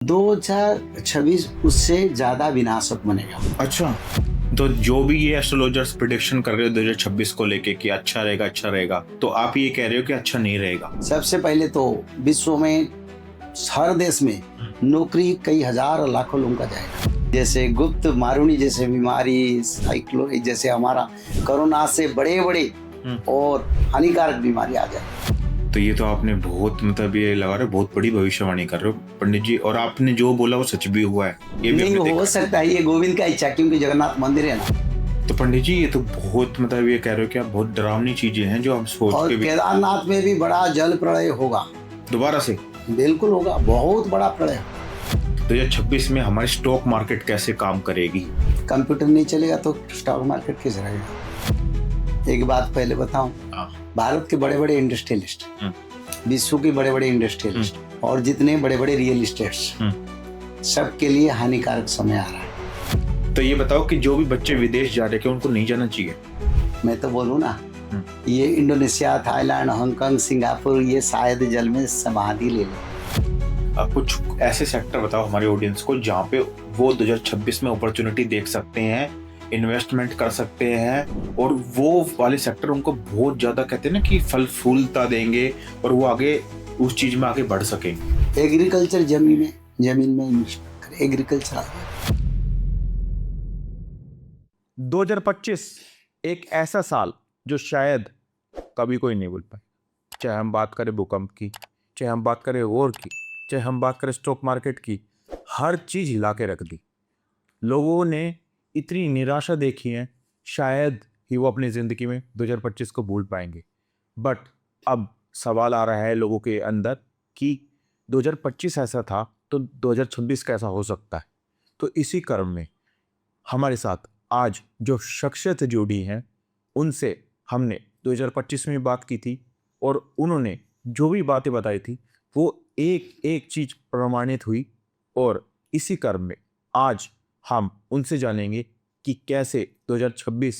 2026 उससे ज्यादा विनाशक बनेगा। अच्छा, तो जो भी ये एस्ट्रोलॉजर्स प्रिडिक्शन कर रहे हो 2026 को लेके कि अच्छा रहेगा, तो आप ये कह रहे हो कि अच्छा नहीं रहेगा। सबसे पहले तो विश्व में हर देश में नौकरी कई हजार और लाखों लोगों का जाएगा। जैसे गुप्त मारूनी जैसे बीमारी, साइक्लोन जैसे हमारा कोरोना से बड़े बड़े और हानिकारक बीमारी आ जाए। तो ये तो आपने बहुत मतलब ये लगा रहे हो, बहुत बड़ी भविष्यवाणी कर रहे हो पंडित जी, और आपने जो बोला वो सच भी हुआ है। ये भी नहीं हमने हो देखा। सकता है, ये गोविंद का इच्छा, क्योंकि जगन्नाथ मंदिर है ना। तो पंडित जी ये तो बहुत मतलब ये कह रहे हो कि आप बहुत डरावनी चीजें हैं जो हम सोच और के भी। केदारनाथ में भी बड़ा जल प्रलय होगा। दोबारा से बिल्कुल होगा, बहुत बड़ा प्रलय। 2026 में हमारी स्टॉक मार्केट कैसे काम करेगी? कंप्यूटर नहीं चलेगा तो स्टॉक मार्केट कैसे रहेगा? एक बात पहले बताऊं, भारत के बड़े बड़े इंडस्ट्रियलिस्ट, विश्व के बड़े बड़े इंडस्ट्रियलिस्ट और जितने बड़े बड़े रियल एस्टेट्स, सबके लिए हानिकारक समय आ रहा है। तो ये बताओ कि जो भी बच्चे विदेश जा रहे हैं उनको नहीं जाना चाहिए? मैं तो बोलूं ना, ये इंडोनेशिया, थाईलैंड, हांगकांग, सिंगापुर, ये शायद जल में समाधि ले ले। कुछ ऐसे सेक्टर बताओ हमारे ऑडियंस को जहाँ पे वो 2026 में अपॉर्चुनिटी देख सकते हैं, इन्वेस्टमेंट कर सकते हैं, और वो वाले सेक्टर उनको बहुत ज्यादा कहते हैं ना कि फल फूलता देंगे और वो आगे उस चीज में आगे बढ़ सकेंगे। एग्रीकल्चर जमीन में इन्वेस्टमेंट करें, एग्रीकल्चर। 2025 एक ऐसा साल जो शायद कभी कोई नहीं भूल पाए। चाहे हम बात करें भूकंप की, चाहे हम बात करें वॉर की, चाहे हम बात करें स्टॉक मार्केट की, हर चीज़ हिला के रख दी। लोगों ने इतनी निराशा देखी है, शायद ही वो अपनी ज़िंदगी में 2025 को भूल पाएंगे। बट अब सवाल आ रहा है लोगों के अंदर कि 2025 ऐसा था तो 2026 कैसा हो सकता है। तो इसी क्रम में हमारे साथ आज जो शख्सियत जुड़ी हैं उनसे हमने 2025 में बात की थी, और उन्होंने जो भी बातें बताई थी वो एक एक चीज़ प्रमाणित हुई। और इसी क्रम में आज हम उनसे जानेंगे कि कैसे 2026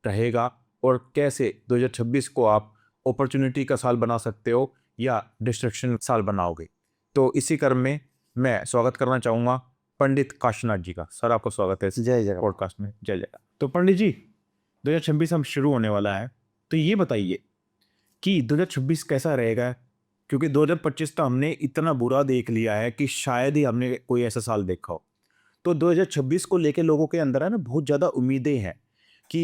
रहेगा और कैसे 2026 को आप अपॉर्चुनिटी का साल बना सकते हो या डिस्ट्रक्शन साल बनाओगे। तो इसी क्रम में मैं स्वागत करना चाहूँगा पंडित काशीनाथ जी का। सर आपका स्वागत है इस जय जगन्नाथ। पॉडकास्ट में। जय जय। तो पंडित जी 2026 हम शुरू होने वाला है, तो ये बताइए कि 2026 कैसा रहेगा, क्योंकि 2025 तो हमने इतना बुरा देख लिया है कि शायद ही हमने कोई ऐसा साल देखा हो। तो 2026 को लेके लोगों के अंदर है ना बहुत ज़्यादा उम्मीदें हैं कि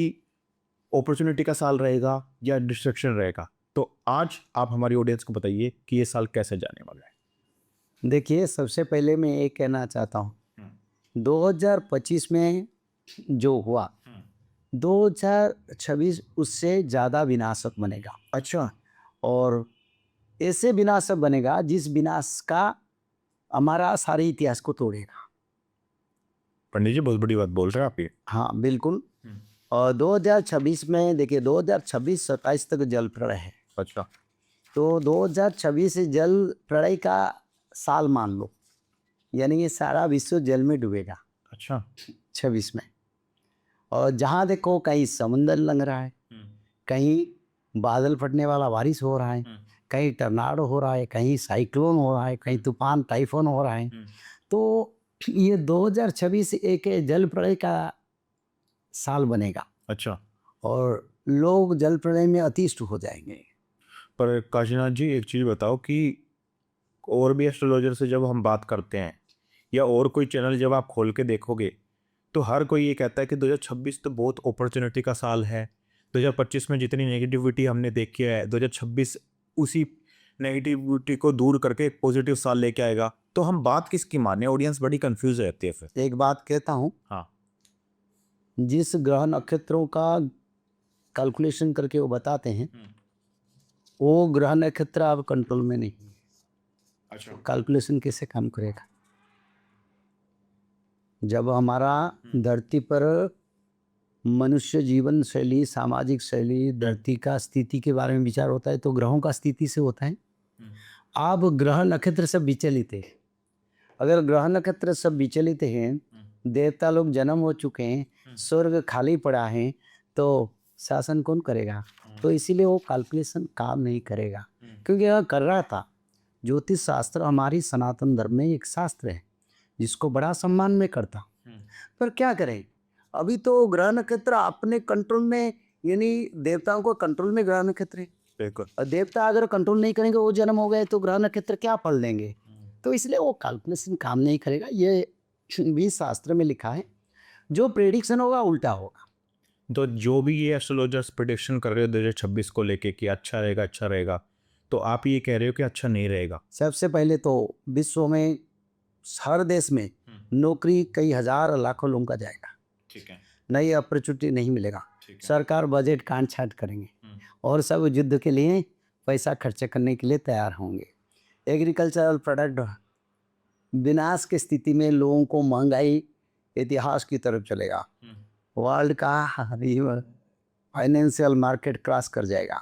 अपॉर्चुनिटी का साल रहेगा या डिस्ट्रक्शन रहेगा। तो आज आप हमारी ऑडियंस को बताइए कि ये साल कैसे जाने वाला है। देखिए, सबसे पहले मैं ये कहना चाहता हूँ, 2025 में जो हुआ, 2026 उससे ज़्यादा विनाशक बनेगा। अच्छा, और ऐसे विनाशक बनेगा जिस विनाश का हमारा सारे इतिहास को तोड़ेगा। पंडित जी बहुत बड़ी बात बोल रहे हैं आप ये। हाँ बिल्कुल। और 2026 में देखिए, 2026-27 तक जल प्रलय है। अच्छा, तो 2026 जल प्रलय का साल मान लो, यानी ये सारा विश्व जल में डूबेगा अच्छा, 26 में। और जहाँ देखो कहीं समुंदर लग रहा है, कहीं बादल फटने वाला बारिश हो रहा है, कहीं टर्नाडो हो रहा है, कहीं साइक्लोन हो रहा है, कहीं तूफान टाइफोन हो रहा है। तो ये 2026 एक जल प्रलय का साल बनेगा अच्छा। और लोग जल प्रलय में अतिष्ट हो जाएंगे। पर काशीनाथ जी एक चीज़ बताओ कि और भी एस्ट्रोलॉजर से जब हम बात करते हैं या और कोई चैनल जब आप खोल के देखोगे तो हर कोई ये कहता है कि 2026 तो बहुत अपॉर्चुनिटी का साल है। 2025 में जितनी नेगेटिविटी हमने देखी है 2026 उसी नेगेटिविटी को दूर करके एक पॉजिटिव साल लेके आएगा। तो हम बात किसकी माने? ऑडियंस बड़ी कंफ्यूज रहती है फिर। एक बात कहता हूँ, हाँ, जिस ग्रह नक्षत्रों का कैलकुलेशन करके वो बताते हैं, वो ग्रह नक्षत्र अब कंट्रोल में नहीं है। अच्छा, कैलकुलेशन कैसे काम करेगा? जब हमारा धरती पर मनुष्य जीवन शैली, सामाजिक शैली, धरती का स्थिति के बारे में विचार होता है तो ग्रहों का स्थिति से होता है। अब ग्रह नक्षत्र सब विचलित है। अगर ग्रह नक्षत्र सब विचलित हैं, देवता लोग जन्म हो चुके हैं, स्वर्ग खाली पड़ा है, तो शासन कौन करेगा? तो इसीलिए वो कैलकुलेशन काम नहीं करेगा। क्योंकि अगर कर रहा था, ज्योतिष शास्त्र हमारी सनातन धर्म में एक शास्त्र है, जिसको बड़ा सम्मान में करता हूँ। पर क्या करें, अभी तो ग्रह नक्षत्र अपने कंट्रोल में, यानी देवताओं को कंट्रोल में ग्रह नक्षत्र है। बिल्कुल। और देवता अगर कंट्रोल नहीं करेंगे, वो जन्म हो गए तो ग्रह नक्षत्र क्या फल देंगे। तो इसलिए वो कैलकुलेशन काम नहीं करेगा। ये भी शास्त्र में लिखा है, जो प्रेडिक्शन होगा उल्टा होगा। तो जो भी ये एस्ट्रोलॉजर्स प्रिडिक्शन कर रहे हो 2026 को लेके कि अच्छा रहेगा, तो आप ये कह रहे हो कि अच्छा नहीं रहेगा। सबसे पहले तो विश्व में हर देश में नौकरी कई हजार लाखों लोगों का जाएगा, ठीक है, नई अपॉर्चुनिटी नहीं मिलेगा। ठीक है। सरकार बजट काट छाट करेंगे और सब युद्ध के लिए पैसा खर्च करने के लिए तैयार होंगे। एग्रीकल्चरल प्रोडक्ट विनाश की स्थिति में लोगों को महंगाई इतिहास की तरफ चलेगा। वर्ल्ड का फाइनेंशियल मार्केट क्रैश कर जाएगा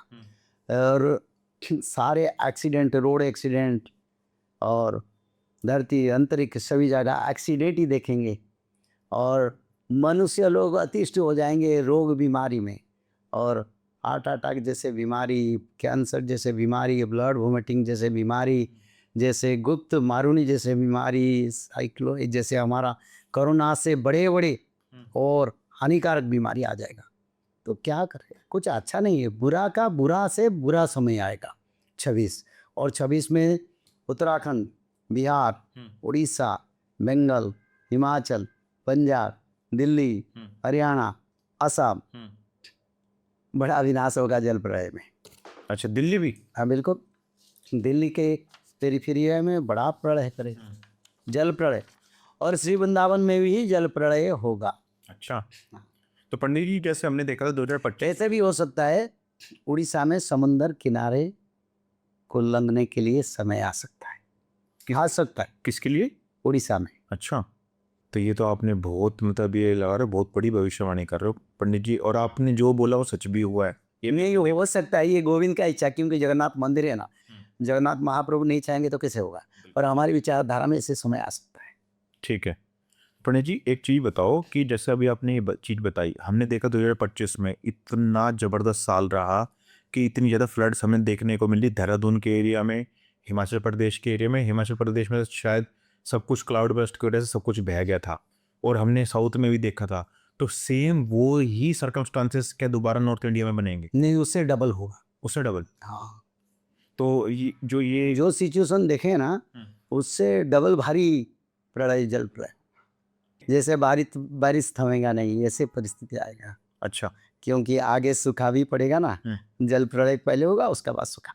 और सारे एक्सीडेंट, रोड एक्सीडेंट और धरती अंतरिक्ष सभी जगह एक्सीडेंट ही देखेंगे। और मनुष्य लोग अतिष्ठ हो जाएंगे रोग बीमारी में, और हार्ट अटैक जैसे बीमारी, कैंसर जैसे बीमारी, ब्लड वोमिटिंग जैसे बीमारी, जैसे गुप्त मारूनी जैसे बीमारी, साइक्लो जैसे हमारा कोरोना से बड़े बड़े और हानिकारक बीमारी आ जाएगा। तो क्या करें, कुछ अच्छा नहीं है। बुरा का बुरा से बुरा समय आएगा 26, और 26 में उत्तराखंड, बिहार, उड़ीसा, बंगाल, हिमाचल, पंजाब, दिल्ली, हरियाणा, असम, बड़ा विनाश होगा जल प्रलय में। अच्छा, दिल्ली भी? हाँ बिल्कुल, दिल्ली के पेरिफेरिया में बड़ा प्रलय करेगा, जल प्रलय। और श्री वृंदावन में भी जल प्रलय होगा। अच्छा, तो पंडित जी जैसे हमने देखा था 2025 ऐसे भी हो सकता है उड़ीसा में समुंदर किनारे को लंघने के लिए समय आ सकता है, आ सकता है किसके लिए? उड़ीसा में। अच्छा, तो ये तो आपने बहुत, मतलब ये लगा रहे हो बहुत बड़ी भविष्यवाणी कर रहे हो पंडित जी, और आपने जो बोला वो सच भी हुआ है। ये नहीं हो सकता है, ये गोविंद का इच्छा, क्योंकि जगन्नाथ मंदिर है ना, जगन्नाथ महाप्रभु नहीं चाहेंगे तो कैसे होगा। पर हमारी विचारधारा में ऐसे समय आ सकता है। ठीक है पंडित जी, एक चीज़ बताओ कि जैसे अभी आपने ये चीज़ बताई, हमने देखा 2025 में इतना ज़बरदस्त साल रहा कि इतनी ज़्यादा फ्लड्स हमें देखने को मिली देहरादून के एरिया में, हिमाचल प्रदेश के एरिया में। हिमाचल प्रदेश में शायद सब कुछ क्लाउड बर्स्ट की वजह से सब कुछ बह गया था, और हमने साउथ में भी देखा था। तो सेम वो ही सर्कमस्टांसेस क्या दोबारा नॉर्थ इंडिया में बनेंगे? नहीं, उससे डबल होगा। उससे डबल? हाँ, तो ये जो सिचुएशन देखे ना, उससे डबल भारी प्रलय, जल प्रलय। जैसे बारिश थमेगा नहीं, ऐसे परिस्थिति आएगा। अच्छा, क्योंकि आगे सूखा भी पड़ेगा ना, जल प्रलय पहले होगा, उसके बाद सूखा।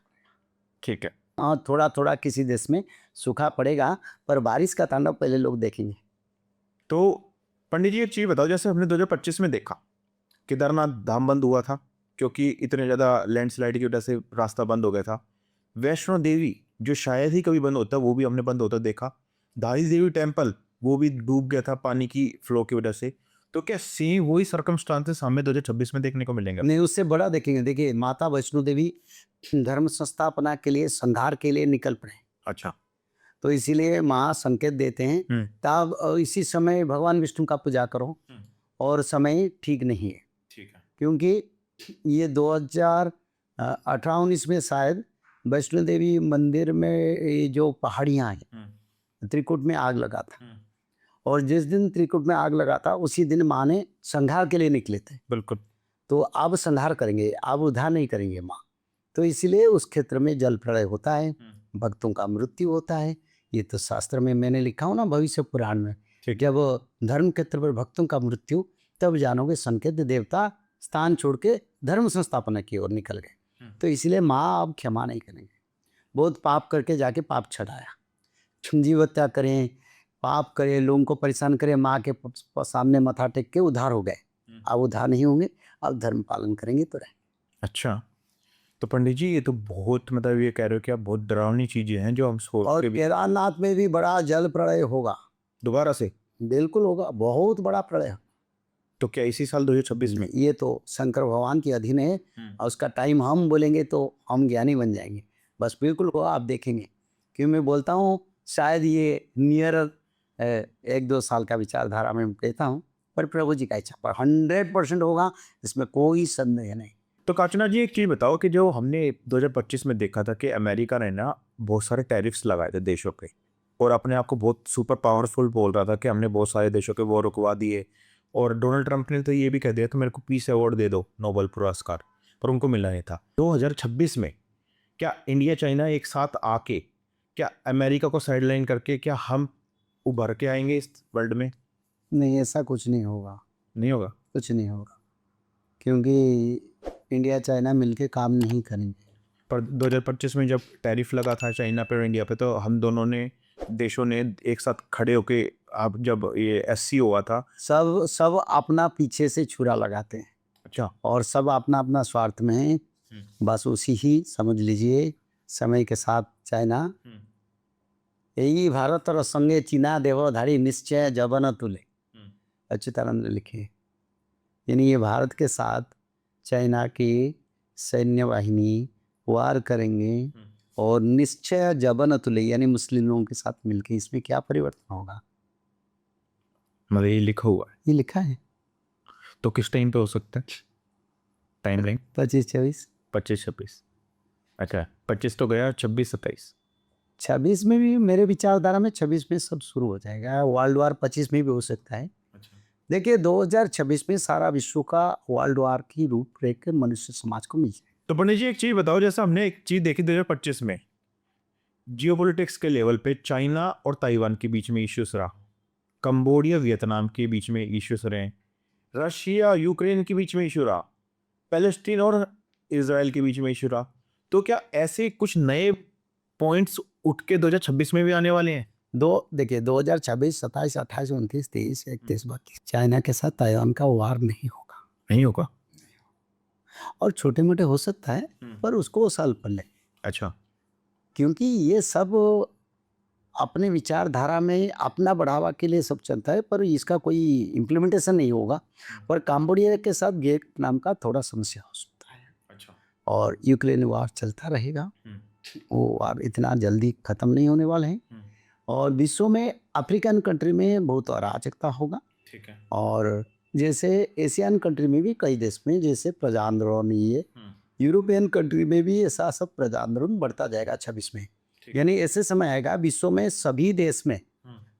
ठीक है। हाँ, थोड़ा थोड़ा किसी देश में सूखा पड़ेगा, पर बारिश का तांडव पहले लोग देखेंगे। तो पंडित जी एक चीज़ बताओ, जैसे हमने 2025 में देखा केदारनाथ धाम बंद हुआ था क्योंकि इतने ज़्यादा लैंडस्लाइड की वजह से रास्ता बंद हो गया था। वैष्णो देवी जो शायद ही कभी बंद होता, वो भी हमने बंद होता देखा। दाई देवी टेम्पल वो भी डूब गया था पानी की फ्लो की वजह से। तो क्या सेम वही सर्कमस्टांसेस हमें 2026 में देखने को मिलेंगे? नहीं, उससे बड़ा देखेंगे। देखिए, माता वैष्णो देवी धर्म संस्थापना के लिए, संहार के लिए निकल पड़े। अच्छा, तो इसीलिए माँ संकेत देते हैं तब इसी समय भगवान विष्णु का पूजा करो, और समय ठीक नहीं है। ठीक है, क्योंकि ये 2018-19 में शायद वैष्णो देवी मंदिर में ये जो पहाड़ियाँ हैं, त्रिकुट में आग लगा था, और जिस दिन त्रिकुट में आग लगा था उसी दिन माँ ने संहार के लिए निकले थे। बिल्कुल। तो अब संहार करेंगे, अब उद्धार नहीं करेंगे माँ। तो इसलिए उस क्षेत्र में जल प्रलय होता है, भक्तों का मृत्यु होता है। ये तो शास्त्र में मैंने लिखा हूँ ना, भविष्य पुराण में। जब धर्म क्षेत्र पर भक्तों का मृत्यु, तब जानोगे संकेत देवता स्थान छोड़ के धर्म संस्थापना की ओर निकल गए। तो इसलिए माँ अब क्षमा नहीं करेंगे। बहुत पाप करके जाके पाप छड़ाया, जीव हत्या करें, पाप करें, लोगों को परेशान करें, माँ के सामने मथा टेक के उद्धार हो गए। अब उद्धार नहीं होंगे, अब धर्म पालन करेंगे तो रहे। अच्छा, तो पंडित जी ये तो बहुत, मतलब ये कह रहे हो कि आप बहुत डरावनी चीजें हैं जो हम सोच और के भी। केदारनाथ में भी बड़ा जल प्रलय होगा दोबारा से? बिल्कुल होगा, बहुत बड़ा प्रलय। तो क्या इसी साल 2026 में? ये तो शंकर भगवान के अधीन है, और उसका टाइम हम बोलेंगे तो हम ज्ञानी बन जाएंगे। बस बिल्कुल होगा, आप देखेंगे। क्यों मैं बोलता हूँ, शायद ये नियर 1-2 साल का विचारधारा में देता हूँ, पर प्रभु जी का इच्छा पर 100% होगा, इसमें कोई संदेह नहीं। तो काचना जी एक चीज़ बताओ कि जो हमने 2025 में देखा था कि अमेरिका ने ना बहुत सारे टैरिफ्स लगाए थे देशों पे, और अपने आप को बहुत सुपर पावरफुल बोल रहा था कि हमने बहुत सारे देशों के वो रुकवा दिए, और डोनाल्ड ट्रंप ने तो ये भी कह दिया कि मेरे को पीस अवार्ड दे दो, नोबेल पुरस्कार, पर उनको मिला नहीं था। 2026 में क्या इंडिया चाइना एक साथ आके, क्या अमेरिका को साइडलाइन करके, क्या हम उभर के आएंगे इस वर्ल्ड में? नहीं, ऐसा कुछ नहीं होगा, नहीं होगा। कुछ नहीं होगा, क्योंकि इंडिया चाइना मिलके काम नहीं करेंगे। पर 2025 में जब टैरिफ लगा था चाइना पे और इंडिया पे, तो हम दोनों ने देशों ने एक साथ खड़े होके, आप जब ये SCO हुआ था, सब अपना पीछे से छुरा लगाते हैं अच्छा, और सब अपना अपना स्वार्थ में है। बस उसी ही समझ लीजिए, समय के साथ चाइना यही भारत और संगे चीना देवधारी निश्चय जबन तुले, अच्युतानंद लिखे। यानी ये भारत के साथ चाइना की सैन्य वाहिनी वार करेंगे और निश्चय जबन तुले, यानी मुस्लिम लोगों के साथ मिलके। इसमें क्या परिवर्तन होगा? मतलब ये लिखा हुआ है, ये लिखा है। तो किस टाइम पे हो सकता है टाइम लाइन? 25-26 25-26, अच्छा 25 तो गया, 26-27। 26 में भी मेरे विचारधारा में 26 में सब शुरू हो जाएगा। वर्ल्ड वार 25 में भी हो सकता है। देखिए 2026 में सारा विश्व का वर्ल्ड वार की रूपरेखा मनुष्य समाज को मिल जाए। तो पंडित जी एक चीज बताओ, जैसे हमने एक चीज देखी 2025 में, जियोपॉलिटिक्स के लेवल पे चाइना और ताइवान के बीच में इश्यूज रहा, कंबोडिया वियतनाम के बीच में इश्यूज रहे, रशिया यूक्रेन के बीच में इशू रहा, पैलेस्टीन और इजराइल के बीच में इशू रहा। तो क्या ऐसे कुछ नए पॉइंट्स उठ के 2026 में भी आने वाले हैं? देखिए 2026, 27, 28, 29, 23, 31, 32 चाइना के साथ ताइवान का वार नहीं होगा। नहीं होगा? और छोटे मोटे हो सकता है, पर उसको साल पर ले, अच्छा, क्योंकि ये सब अपने विचारधारा में अपना बढ़ावा के लिए सब चलता है, पर इसका कोई इम्प्लीमेंटेशन नहीं होगा। पर कंबोडिया के साथ वियतनाम का थोड़ा समस्या हो सकता है। अच्छा, और यूक्रेन वार चलता रहेगा, वो वार इतना जल्दी ख़त्म नहीं होने वाले हैं। और विश्व में अफ्रीकन कंट्री में बहुत अराजकता होगा। ठीक है। और जैसे एशियन कंट्री में भी कई देश में जैसे प्रजा आंदोलन, ये यूरोपियन कंट्री में भी ऐसा सब प्रजा आंदोलन बढ़ता जाएगा 26 में। यानी ऐसे समय आएगा विश्व में सभी देश में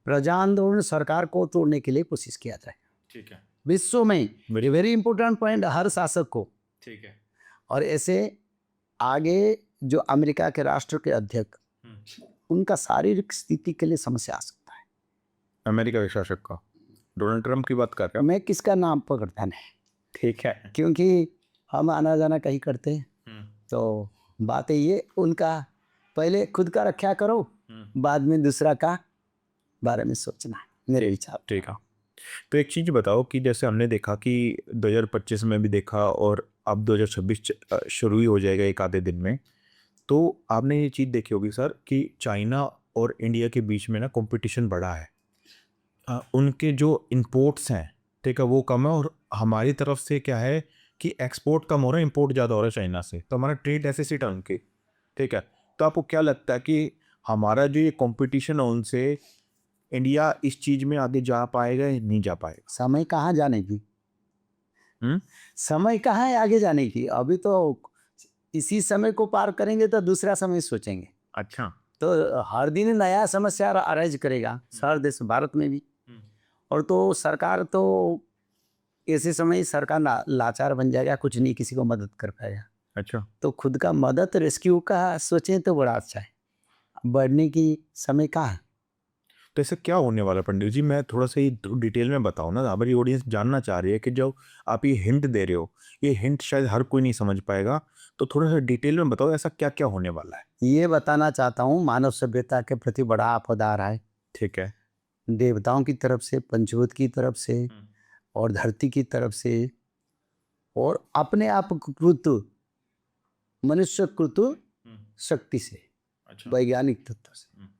प्रजा आंदोलन सरकार को तोड़ने के लिए कोशिश किया जाए। ठीक है। विश्व में वेरी इंपॉर्टेंट पॉइंट, हर शासक को। ठीक है। और ऐसे आगे जो अमेरिका के राष्ट्र के अध्यक्ष, उनका शारीरिक स्थिति के लिए समस्या आ सकता है। अमेरिका के शासक का, डोनाल्ड ट्रंप की बात कर रहे हैं? मैं किसका नाम पकड़ता नहीं, ठीक है, क्योंकि हम आना जाना कहीं करते हैं। तो बात है ये, उनका पहले खुद का रक्षा करो, बाद में दूसरा का बारे में सोचना है, मेरे विचार। ठीक है। तो एक चीज़ बताओ कि जैसे हमने देखा कि 2025 में भी देखा और अब 2026 शुरू ही हो जाएगा एक आधे दिन में, तो आपने ये चीज़ देखी होगी सर कि चाइना और इंडिया के बीच में ना कंपटीशन बढ़ा है। उनके जो इंपोर्ट्स हैं, ठीक है, वो कम है, और हमारी तरफ से क्या है कि एक्सपोर्ट कम हो रहा है, इंपोर्ट ज़्यादा हो रहा है चाइना से। तो हमारा ट्रेड डेफिसिट है उनके, ठीक है। तो आपको क्या लगता है कि हमारा जो ये कंपटीशन है उनसे, इंडिया इस चीज़ में आगे जा पाएगा या नहीं जा पाएगा? समय कहाँ जाने की, समय कहाँ है आगे जाने की। अभी तो इसी समय को पार करेंगे तो दूसरा समय सोचेंगे। अच्छा, तो हर दिन नया समस्या अराइज करेगा हर देश, भारत में भी। और तो सरकार तो ऐसे समय सरकार लाचार बन जाएगा, कुछ नहीं किसी को मदद कर पाएगा। अच्छा, तो खुद का मदद रेस्क्यू का सोचें तो बड़ा अच्छा है। बढ़ने की समय कहाँ है। तो ऐसा क्या होने वाला पंडित जी? मैं थोड़ा सा ये डिटेल में बताओ ना, हमारी ऑडियंस जानना चाह रही है कि जो आप ये हिंट दे रहे हो, ये हिंट शायद हर कोई नहीं समझ पाएगा, तो थोड़ा सा डिटेल में बताओ ऐसा क्या क्या होने वाला है। ये बताना चाहता हूँ, मानव सभ्यता के प्रति बड़ा आपद आ रहा है। ठीक है। देवताओं की तरफ से, पंचभूत की तरफ से, और धरती की तरफ से, और अपने आप कृत मनुष्य कृत शक्ति से, वैज्ञानिक तत्व से।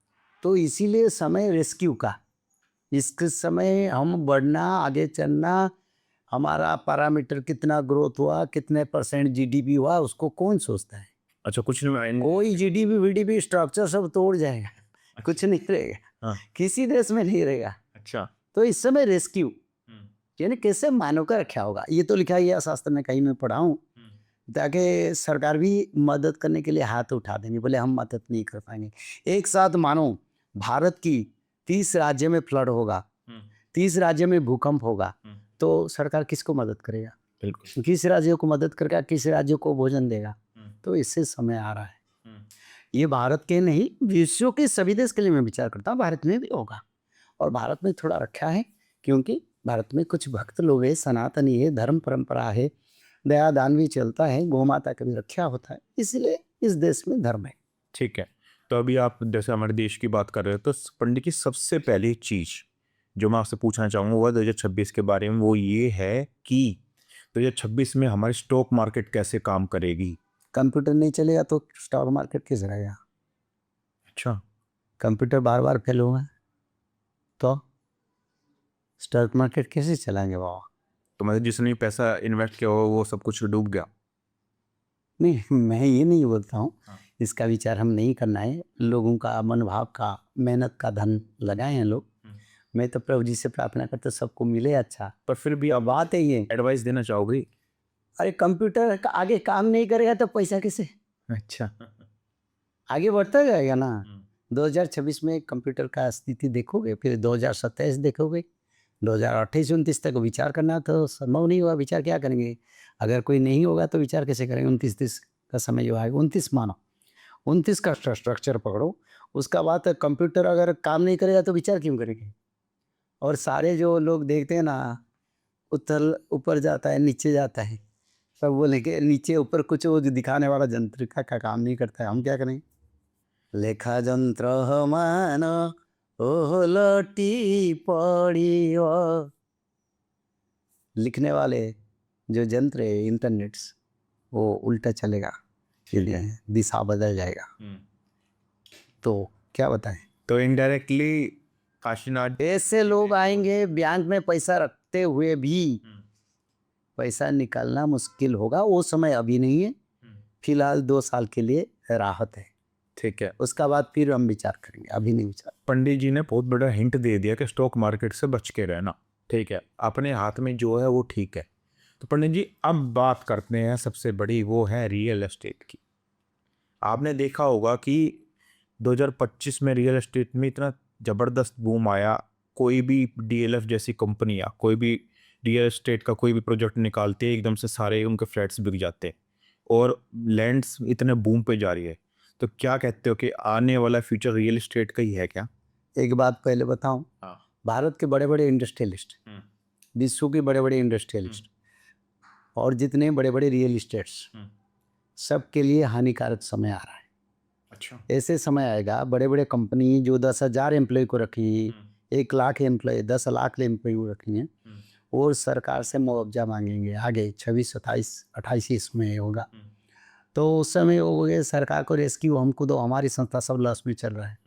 तो इसीलिए समय रेस्क्यू का, इसके समय हम बढ़ना, आगे चलना, हमारा पैरामीटर कितना ग्रोथ हुआ, कितने % GDP हुआ, उसको कौन सोचता है। अच्छा, कुछ नहीं, कोई GDP VDP स्ट्रक्चर सब तोड़ जाएगा, कुछ नहीं रहेगा, किसी देश में नहीं रहेगा। अच्छा, तो इस समय रेस्क्यू यानी कैसे मानव का रक्षा होगा, ये तो लिखा गया शास्त्र में, कहीं मैं पढ़ा हूँ, ताकि सरकार भी मदद करने के लिए हाथ उठा देंगे। बोले हम मदद नहीं कर पाएंगे, एक साथ मानो भारत की 30 राज्य में फ्लड होगा, 30 राज्य में भूकंप होगा, तो सरकार किसको मदद करेगा? बिल्कुल। किस राज्य को मदद करेगा, किस राज्य को भोजन देगा? तो इससे समय आ रहा है। ये भारत के नहीं, विश्व के सभी देश के लिए मैं विचार करता हूँ, भारत में भी होगा। और भारत में थोड़ा रखा है क्योंकि भारत में कुछ भक्त लोग है, सनातनी है, धर्म परंपरा है, दया दान भी चलता है, गौ माता का भी रक्षा होता है, इसलिए इस देश में धर्म है। ठीक है, तो अभी आप जैसे हमारे देश की बात कर रहे हो, तो पंडित जी सबसे पहली चीज जो मैं आपसे पूछना चाहूँगा वो 2026 के बारे में, वो ये है कि 2026 में हमारी स्टॉक मार्केट कैसे काम करेगी? कंप्यूटर नहीं चलेगा तो स्टॉक मार्केट कैसे रहेगा? अच्छा, कंप्यूटर बार बार फेल होगा तो स्टॉक मार्केट कैसे चलाएंगे बाबा? तो मतलब जिसने पैसा इन्वेस्ट किया हो वो सब कुछ डूब गया? नहीं, मैं ये नहीं बोलता हूँ, हाँ। इसका विचार हम नहीं करना है। लोगों का मनोभाव का, मेहनत का धन लगाए हैं लोग। मैं तो प्रभु जी से प्रार्थना करता सबको मिले अच्छा। पर फिर भी अब आप बात है ये, एडवाइस देना चाहोगे? अरे कंप्यूटर का आगे काम नहीं करेगा तो पैसा कैसे अच्छा। आगे बढ़ता जाएगा ना? 2026 में कंप्यूटर का स्थिति देखोगे, फिर 2027 देखोगे, 2028-29 तक विचार करना तो संभव नहीं हुआ। विचार क्या करेंगे? अगर कोई नहीं होगा तो विचार कैसे करेंगे? 29-30 का समय जो आएगा, 29 मानो, 29 का स्ट्रक्चर पकड़ो, उसका बाद कंप्यूटर अगर काम नहीं करेगा तो विचार क्यों करेंगे? और सारे जो लोग देखते हैं ना, उथल ऊपर जाता है, नीचे जाता है, सब बोले कि नीचे ऊपर कुछ वो जो दिखाने वाला यंत्रिका का काम नहीं करता है, हम क्या करें? लेखा यंत्र मान ओह लटी पड़ी हो। लिखने वाले जो यंत्र है इंटरनेट्स, वो उल्टा चलेगा, इसलिए दिशा बदल जाएगा। तो क्या बताएं? तो इनडायरेक्टली काशीनाथ ऐसे लोग आएंगे बैंक में पैसा रखते हुए भी पैसा निकालना मुश्किल होगा। वो समय अभी नहीं है, फिलहाल 2 साल के लिए राहत है, ठीक है। उसका बाद फिर हम विचार करेंगे, अभी नहीं विचार। पंडित जी ने बहुत बड़ा हिंट दे दिया कि स्टॉक मार्केट से बच के रहना, ठीक है, अपने हाथ में जो है वो ठीक है। तो पंडित जी अब बात करते हैं सबसे बड़ी, वो है रियल एस्टेट की। आपने देखा होगा कि 2025 में रियल एस्टेट में इतना ज़बरदस्त बूम आया, कोई भी डीएलएफ जैसी कंपनियां कोई भी रियल एस्टेट का कोई भी प्रोजेक्ट निकालते हैं, एकदम से सारे उनके फ्लैट्स बिक जाते हैं और लैंड्स इतने बूम पे जा रही है। तो क्या कहते हो कि आने वाला फ्यूचर रियल एस्टेट का ही है क्या? एक बात पहले बताऊं, हाँ। भारत के बड़े बड़े इंडस्ट्रियलिस्ट, विश्व के बड़े बड़े इंडस्ट्रियलिस्ट और जितने बड़े बड़े रियल इस्टेट्स, सबके लिए हानिकारक समय आ रहा है। अच्छा। ऐसे समय आएगा, बड़े बड़े कंपनी जो 10,000 एम्प्लॉय को रखी, 1 लाख एम्प्लॉय, 10 लाख एम्प्लॉय को रखी हैं, और सरकार से मुआवजा मांगेंगे आगे 26, 27, 28 में होगा। तो उस समय वो बोले सरकार को रेस्क्यू हमको दो, हमारी संस्था सब लॉस में चल रहा है,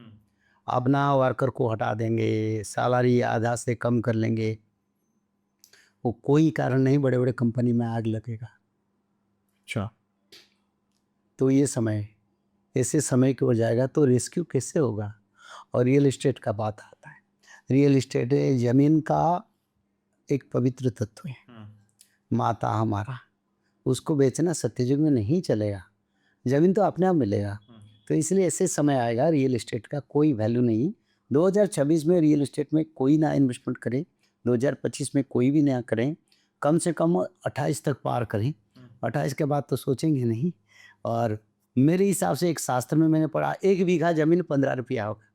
अपना वर्कर को हटा देंगे, सैलरी आधा से कम कर लेंगे। वो कोई कारण नहीं बड़े बड़े कंपनी में आग लगेगा। अच्छा। तो ये समय, ऐसे समय की हो जाएगा तो रेस्क्यू कैसे होगा? और रियल इस्टेट का बात आता है, रियल इस्टेट ज़मीन का एक पवित्र तत्व है, माता हमारा, उसको बेचना सत्ययुग में नहीं चलेगा, ज़मीन तो अपने आप मिलेगा। तो इसलिए ऐसे समय आएगा रियल इस्टेट का कोई वैल्यू नहीं। 2026 में रियल इस्टेट में कोई ना इन्वेस्टमेंट करे, 2025 में कोई भी ना करें, कम से कम 28 तक पार करें, 28 के बाद तो सोचेंगे नहीं। और मेरे हिसाब से एक शास्त्र में मैंने पढ़ा, 1 बीघा जमीन 15 रुपया होगा।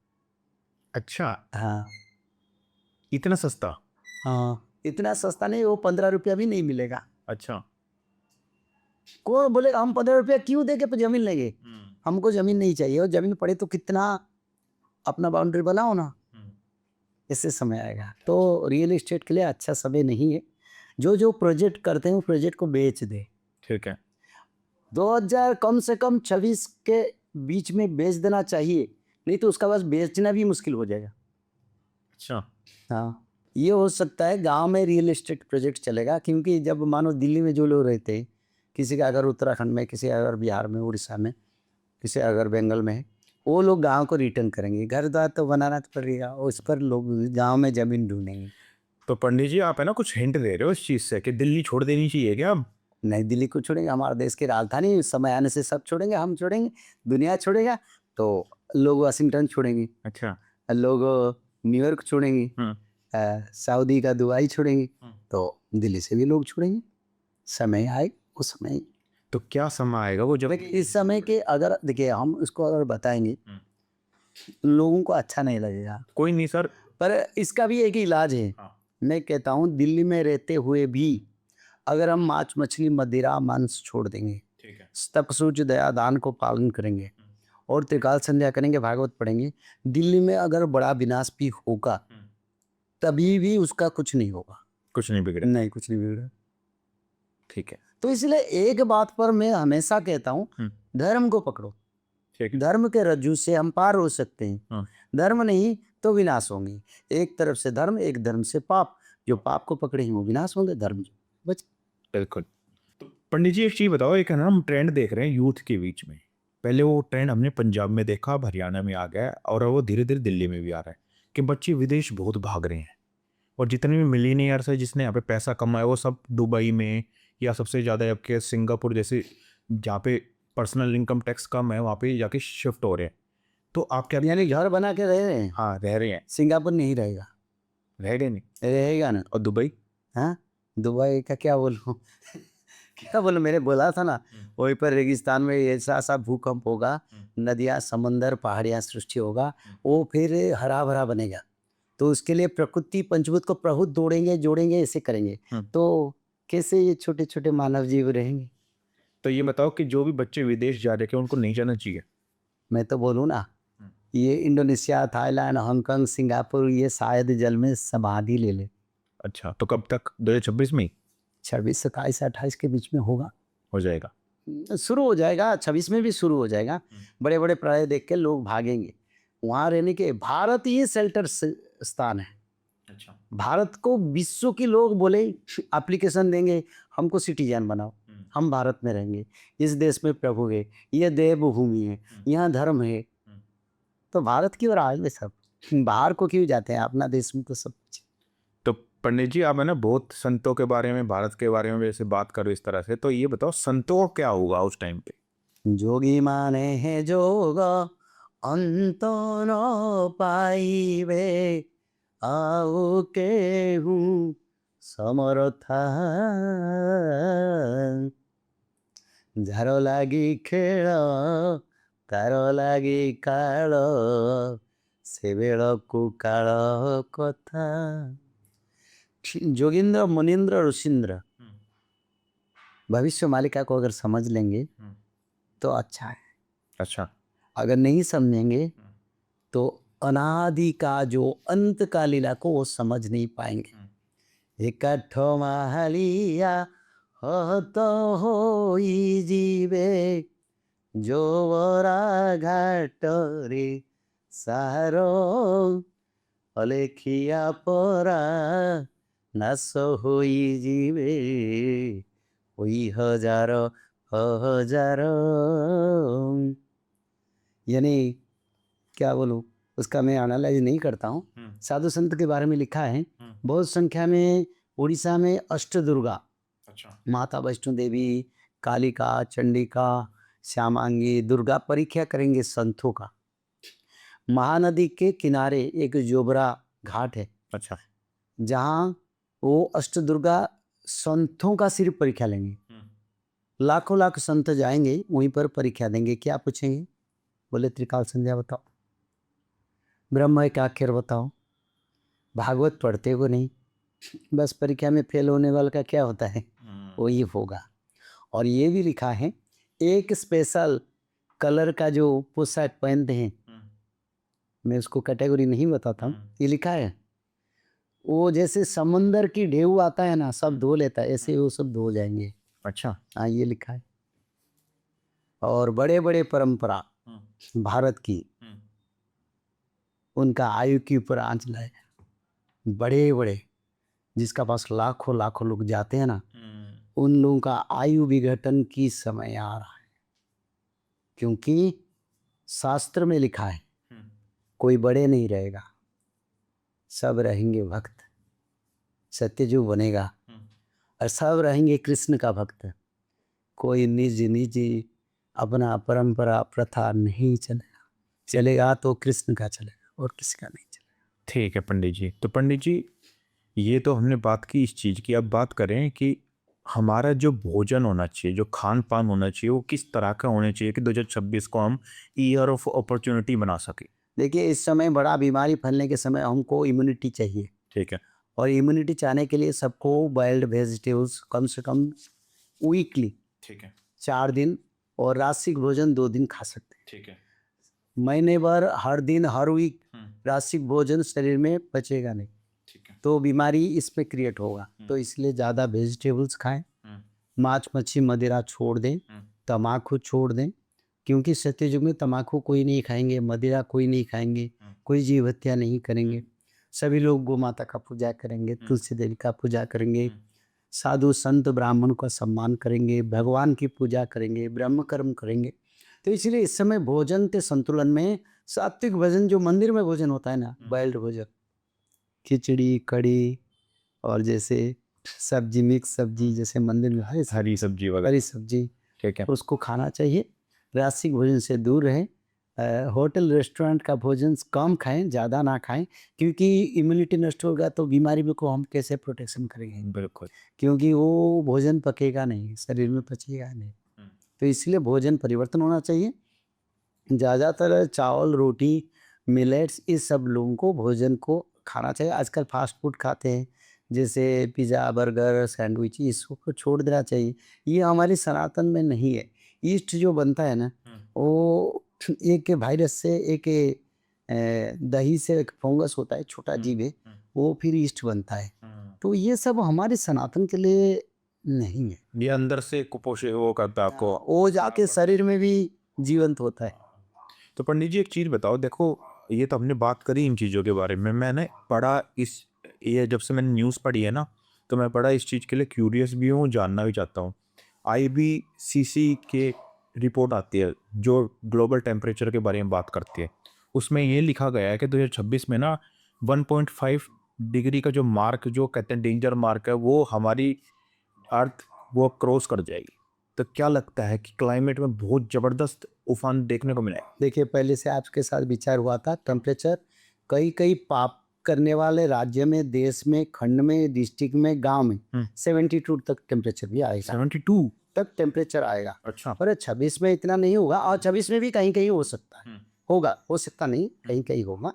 अच्छा, हाँ इतना सस्ता? हाँ, इतना सस्ता नहीं, वो 15 रुपया भी नहीं मिलेगा। अच्छा। कौन बोलेगा हम 15 रुपया क्यों दे के जमीन लेंगे? हमको जमीन नहीं चाहिए, और जमीन पड़े तो कितना अपना बाउंड्री बनाओ ना। इससे समय आएगा तो रियल एस्टेट के लिए अच्छा समय नहीं है। जो जो प्रोजेक्ट करते हैं वो प्रोजेक्ट को बेच दे। ठीक है। 2000 कम से कम 26 के बीच में बेच देना चाहिए, नहीं तो उसका बस बेचना भी मुश्किल हो जाएगा। अच्छा। हाँ, ये हो सकता है गांव में रियल एस्टेट प्रोजेक्ट चलेगा, क्योंकि जब मानो दिल्ली में जो लोग रहते हैं, किसी का अगर उत्तराखंड में, किसी अगर बिहार में, उड़ीसा में, किसी अगर बंगाल में, वो लोग गांव को रिटर्न करेंगे। घर द्वार तो बनाना तो पड़ेगा, उस पर लोग गांव में ज़मीन ढूंढेंगे। तो पंडित जी आप है ना कुछ हिंट दे रहे हो इस चीज़ से कि दिल्ली छोड़ देनी चाहिए क्या अब? नई दिल्ली को छोड़ेंगे, हमारे देश की राजधानी, समय आने से सब छोड़ेंगे, हम छोड़ेंगे, दुनिया छोड़ेगा तो लोग वाशिंगटन छोड़ेंगे, अच्छा। लोग न्यूयॉर्क छोड़ेंगे, सऊदी का दुबई छोड़ेंगे, तो दिल्ली से भी लोग छोड़ेंगे। समय आए वो समय। तो क्या समय आएगा वो जब लेकिन इस समय के अगर देखिए हम इसको अगर बताएंगे लोगों को अच्छा नहीं लगेगा, कोई नहीं सर। पर इसका भी एक इलाज है। मैं कहता हूँ दिल्ली में रहते हुए भी अगर हम मांस मछली मदिरा मांस छोड़ देंगे, तप सूच दया दान को पालन करेंगे और त्रिकाल संध्या करेंगे, भागवत पढ़ेंगे, दिल्ली में अगर बड़ा विनाश भी होगा तभी भी उसका कुछ नहीं होगा। कुछ नहीं बिगड़े। नहीं, कुछ नहीं बिगड़ा। ठीक है। तो इसलिए एक बात पर मैं हमेशा कहता हूँ, धर्म को पकड़ो। ठीक है। धर्म के रज्जू से हम पार हो सकते हैं, हाँ। धर्म नहीं तो विनाश होंगे। एक तरफ से धर्म, एक धर्म से पाप। जो पाप को पकड़ेंगे वो विनाश होंगे, धर्म बच। बिल्कुल। तो पंडित जी एक चीज बताओ, एक है ना हम ट्रेंड देख रहे हैं यूथ के बीच में। पहले वो ट्रेंड हमने पंजाब में देखा, अब हरियाणा में आ गया और वो धीरे धीरे दिल्ली में भी आ रहा है कि बच्चे विदेश बहुत भाग रहे हैं और जितने भी मिलीनियर्स है जिसने यहाँ पे पैसा कमाया वो सब दुबई में या सबसे ज़्यादा आपके सिंगापुर जैसे जहाँ पे पर्सनल इनकम टैक्स कम है वहाँ पे जाके शिफ्ट हो रहे हैं। तो आप क्या? यानी घर बना के रह रहे हैं। हाँ रह रहे हैं। सिंगापुर नहीं रहेगा, रह गए नहीं रहेगा ना। और दुबई? हाँ, दुबई का क्या बोलूं क्या बोलूं, मैंने बोला था ना वहीं पर रेगिस्तान में ऐसा सा भूकंप होगा, नदियाँ समंदर पहाड़ियाँ सृष्टि होगा, वो फिर हरा भरा बनेगा। तो उसके लिए प्रकृति पंचभूत को प्रहुत दौड़ेंगे जोड़ेंगे, ऐसे करेंगे तो कैसे ये छोटे छोटे मानव जीव रहेंगे। तो ये बताओ कि जो भी बच्चे विदेश जा रहे हैं उनको नहीं जाना चाहिए? मैं तो बोलूँ ना, ये इंडोनेशिया, थाईलैंड, हांगकांग, सिंगापुर ये शायद जल में समाधि ले ले। अच्छा, तो कब तक? 2026 में? 26, 27, 28 के बीच में होगा, हो जाएगा, शुरू हो जाएगा। 26 में भी शुरू हो जाएगा। बड़े बड़े प्रलय देख के लोग भागेंगे वहाँ रहने के। भारत ये शेल्टर स्थान है। अच्छा, भारत को विश्व के लोग बोले एप्लीकेशन देंगे, हमको सिटीजन बनाओ, हम भारत में रहेंगे, इस देश में प्रभु है, ये देवभूमि है, यहाँ धर्म है, तो भारत की ओर आएंगे सब। बाहर को क्यों जाते हैं, अपना देश में तो सब कुछ। तो पंडित जी आप है ना बहुत संतों के बारे में, भारत के बारे में जैसे बात करो इस तरह से, तो ये बताओ संतों को क्या होगा उस टाइम पे? जोगी माने हैं जोग अंत न पाइबे, आओ के हूँ समर्था, जार लागी खेल तार लागी काल, से बेलकु काल कथा। जोगिंद्र मुनिंद्र ऋषिंद्र भविष्य मालिका को अगर समझ लेंगे तो अच्छा है। अच्छा, अगर नहीं समझेंगे तो अनादि का जो अंत का लीला को वो समझ नहीं पाएंगे। इकट्ठ माहलिया तो हो जीवे, जो वरा घाट रे सारो, अलेखिया परा नाश हो जीवे, वही हजारो हजारो। यानी क्या बोलूँ, उसका मैं एनालाइज नहीं करता हूँ। साधु संत के बारे में लिखा है बहुत संख्या में। उड़ीसा में अष्टदुर्गा, अच्छा, माता वैष्णो देवी, कालिका, चंडिका, श्यामांगी, दुर्गा परीक्षा करेंगे संतों का। महानदी के किनारे एक जोबरा घाट है, अच्छा, जहाँ वो अष्टदुर्गा संतों का सिर्फ परीक्षा लेंगे। लाखों लाख संत जाएंगे वहीं पर परीक्षा देंगे। क्या पूछेंगे? बोले त्रिकाल संध्या बताओ, ब्रह्म एक अक्षर बताओ, भागवत पढ़ते हो नहीं, बस परीक्षा में फेल होने वाले का क्या होता है, वही होगा। और ये भी लिखा है एक स्पेशल कलर का जो पोशाक पहनते हैं, मैं उसको कैटेगरी नहीं बताता हूँ, ये लिखा है वो जैसे समंदर की ढेउ आता है ना, सब धो लेता है, ऐसे वो सब धो जाएंगे। अच्छा, हाँ ये लिखा है। और बड़े बड़े परंपरा भारत की, उनका आयु के ऊपर आंच लाए, बड़े बड़े जिसका पास लाखों लाखों लोग जाते हैं ना, उन लोगों का आयु विघटन की समय आ रहा है। क्योंकि शास्त्र में लिखा है कोई बड़े नहीं रहेगा, सब रहेंगे भक्त, सत्यजुग बनेगा और सब रहेंगे कृष्ण का भक्त। कोई निज निज अपना परंपरा प्रथा नहीं चलेगा, चलेगा तो कृष्ण का चलेगा, और किसी का नहीं चलेगा। ठीक है पंडित जी। तो पंडित जी, ये तो हमने बात की इस चीज़ की, अब बात करें कि हमारा जो भोजन होना चाहिए, जो खान पान होना चाहिए, वो किस तरह का होना चाहिए कि 2026 को हम ईयर ऑफ अपॉर्चुनिटी बना सके। देखिए, इस समय बड़ा बीमारी फैलने के समय हमको इम्यूनिटी चाहिए, ठीक है। और इम्यूनिटी चाहने के लिए सबको बॉइल्ड वेजिटेबल्स कम से कम वीकली ठीक है। 4 दिन और रात्रिक भोजन 2 दिन खा सकते हैं। ठीक है। महीने भर हर दिन हर वीक रात्रिक भोजन शरीर में पचेगा नहीं, ठीक है। तो बीमारी इसमें क्रिएट होगा। तो इसलिए ज़्यादा वेजिटेबल्स खाएं, मांस मच्छी मदिरा छोड़ दें, तम्बाकू छोड़ दें, क्योंकि सत्ययुग में तम्बाकू कोई नहीं खाएंगे, मदिरा कोई नहीं खाएंगे, कोई जीव हत्या नहीं करेंगे, सभी लोग गौ माता का पूजा करेंगे, तुलसी देवी का पूजा करेंगे, साधु संत ब्राह्मण का सम्मान करेंगे, भगवान की पूजा करेंगे, ब्रह्म कर्म करेंगे। तो इसलिए इस समय भोजन के संतुलन में सात्विक भोजन, जो मंदिर में भोजन होता है ना, बॉइल्ड भोजन, खिचड़ी कड़ी और जैसे सब्जी, मिक्स सब्जी, जैसे मंदिर में हरी सब्जी वगैरह। हरी सब्जी, ठीक है। उसको खाना चाहिए। रात्रिक भोजन से दूर रहें। होटल रेस्टोरेंट का भोजन कम खाएं, ज़्यादा ना खाएं, क्योंकि इम्यूनिटी नष्ट होगा तो बीमारी में को हम कैसे प्रोटेक्शन करेंगे, बिल्कुल। क्योंकि वो भोजन पकेगा नहीं, शरीर में पचेगा नहीं। तो इसलिए भोजन परिवर्तन होना चाहिए। ज़्यादातर चावल रोटी मिलेट्स, इस सब लोगों को भोजन को खाना चाहिए। आजकल फास्ट फूड खाते हैं, जैसे पिज़्ज़ा बर्गर सैंडविच, इसको छोड़ देना चाहिए। ये हमारी सनातन में नहीं है। ईस्ट जो बनता है ना, वो एक वायरस से, एक दही से एक फंगस होता है, छोटा जीव है, वो फिर ईस्ट बनता है। तो ये सब हमारे सनातन के लिए नहीं है। ये अंदर से कुपोषित वो करता है आपको। वो जाके शरीर में भी जीवंत होता है। तो पंडित जी एक चीज़ बताओ, देखो ये तो हमने बात करी इन चीज़ों के बारे में, मैंने पढ़ा ये जब से मैंने न्यूज़ पढ़ी है ना, तो मैं बड़ा इस चीज़ के लिए क्यूरियस भी हूँ, जानना भी चाहता हूँ। IPCC के रिपोर्ट आती है जो ग्लोबल टेम्परेचर के बारे में बात करती है, उसमें ये लिखा गया है कि 2026 में ना 1.5 डिग्री का जो मार्क, जो कहते हैं डेंजर मार्क है, वो हमारी अर्थ वो क्रॉस कर जाएगी। तो क्या लगता है कि क्लाइमेट में बहुत ज़बरदस्त उफान देखने को मिला है? देखिए, पहले से आपके साथ विचार हुआ था, टेम्परेचर कई पाप करने वाले राज्य में, देश में, खंड में, डिस्ट्रिक्ट में, गांव में 72 तक टेम्परेचर भी आएगा। 72 तक टेम्परेचर आएगा। अच्छा। पर 26 में इतना नहीं होगा, और 26 में भी कहीं कहीं हो सकता है, होगा, हो सकता नहीं, कहीं कहीं होगा,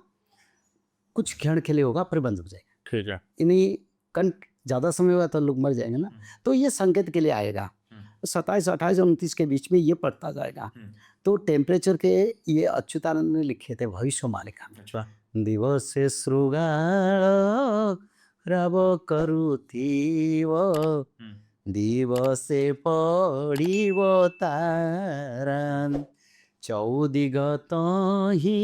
कुछ क्षण के लिए होगा, फिर बंद हो जाएगा। ठीक है। इन्हीं ज़्यादा समय होगा तो लोग मर जाएंगे ना। तो ये संकेत के लिए आएगा। 27, 28 और 29 के बीच में ये पड़ता जाएगा। तो टेम्परेचर के ये अच्युतानंद ने लिखे थे भविष्यवाणिका में। अच्छा। दिवसे शृगाल रव करुथीव, दिवसे पड़िव तारा, चौदिगत ही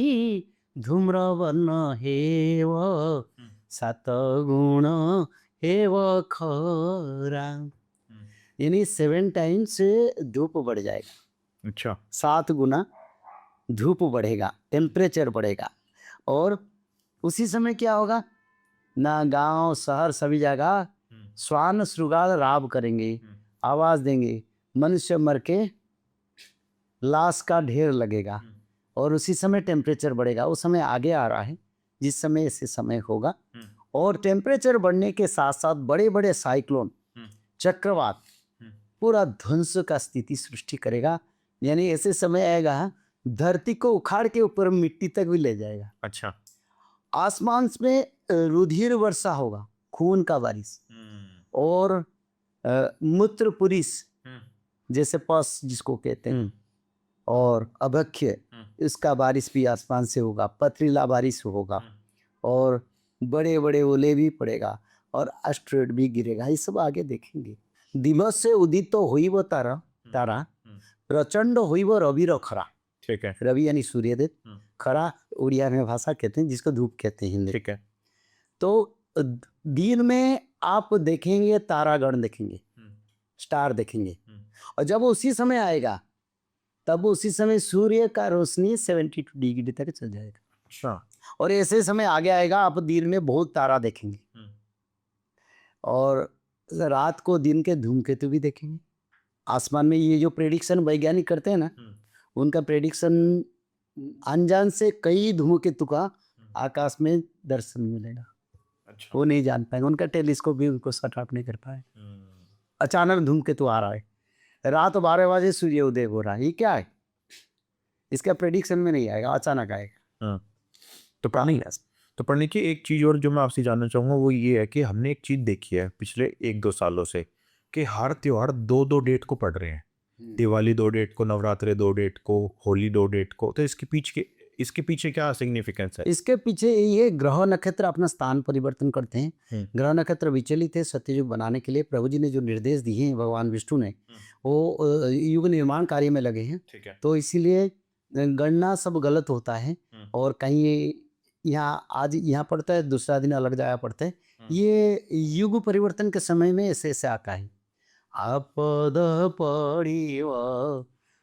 धूम्रवन हेव, 7 गुण हेव खरा। यानी 7 टाइम्स धूप बढ़ जाएगा। अच्छा। 7 गुना धूप बढ़ेगा, टेम्परेचर बढ़ेगा। और उसी समय क्या होगा ना, गांव शहर सभी जगह श्वान शृगाल राव करेंगे, आवाज देंगे, मनुष्य मर के लाश का ढेर लगेगा, और उसी समय टेम्परेचर बढ़ेगा। उस समय आगे आ रहा है, जिस समय ऐसे समय होगा। और टेम्परेचर बढ़ने के साथ साथ बड़े बड़े साइक्लोन, चक्रवात पूरा ध्वंस का स्थिति सृष्टि करेगा। यानी ऐसे समय आएगा धरती को उखाड़ के ऊपर मिट्टी तक भी ले जाएगा। अच्छा। आसमान में रुधिर वर्षा होगा, खून का बारिश, और मूत्र पुरुष जैसे पस जिसको कहते हैं, और अभक्ष्य, इसका बारिश भी आसमान से होगा, पथरीला बारिश होगा, और बड़े बड़े ओले भी पड़ेगा, और एस्टेरॉयड भी गिरेगा। ये सब आगे देखेंगे। दिवस से उदित तो हुई वो तारा, प्रचंड हुई वो रवि रो खरा। ठीक है। रवि यानी सूर्यदेव, खरा उड़िया में भाषा कहते हैं, जिसको धूप कहते हैं हिंदी। ठीक है। तो दिन में आप देखेंगे तारागण देखेंगे, स्टार देखेंगे, और जब उसी समय आएगा तब उसी समय सूर्य का रोशनी 72 डिग्री तक चल जाएगा। अच्छा। और ऐसे समय आगे आएगा आप दिन में बहुत तारा देखेंगे, और रात को दिन के धूमकेतु भी देखेंगे आसमान में। ये जो प्रेडिक्शन वैज्ञानिक करते हैं ना, उनका प्रेडिक्शन अनजान से कई धूमकेतु का आकाश में दर्शन मिलेगा। अच्छा। वो नहीं जान पाएंगे, उनका टेलीस्कोप भी उनको सट आउट नहीं कर पाए। अचानक धूमकेतु आ रहा है, रात 12 बजे सूर्य उदय हो रहा है, ये क्या है? इसका प्रेडिक्शन में नहीं आएगा, अचानक आएगा। हाँ। तो प्रणीत जी, एक चीज और जो मैं आपसे जानना चाहूंगा वो ये है कि हमने एक चीज देखी है पिछले 1-2 सालों से कि हर त्योहार 2-2 डेट को पड़ रहे हैं। दिवाली 2 डेट को, नवरात्रे 2 डेट को, होली 2 डेट को। तो इसके पीछे क्या सिग्निफिकेंस है? इसके पीछे ये ग्रह नक्षत्र अपना स्थान परिवर्तन करते हैं। ग्रह नक्षत्र विचलित है, सत्ययुग बनाने के लिए प्रभु जी ने जो निर्देश दिए हैं भगवान विष्णु ने, वो युग निर्माण कार्य में लगे हैं। ठीक है। तो इसीलिए गणना सब गलत होता है, और कहीं यहाँ आज यहाँ पड़ता है, दूसरा दिन अलग जगह पड़ता है। ये युग परिवर्तन के समय में ऐसे ऐसे आता है। आपद पड़िव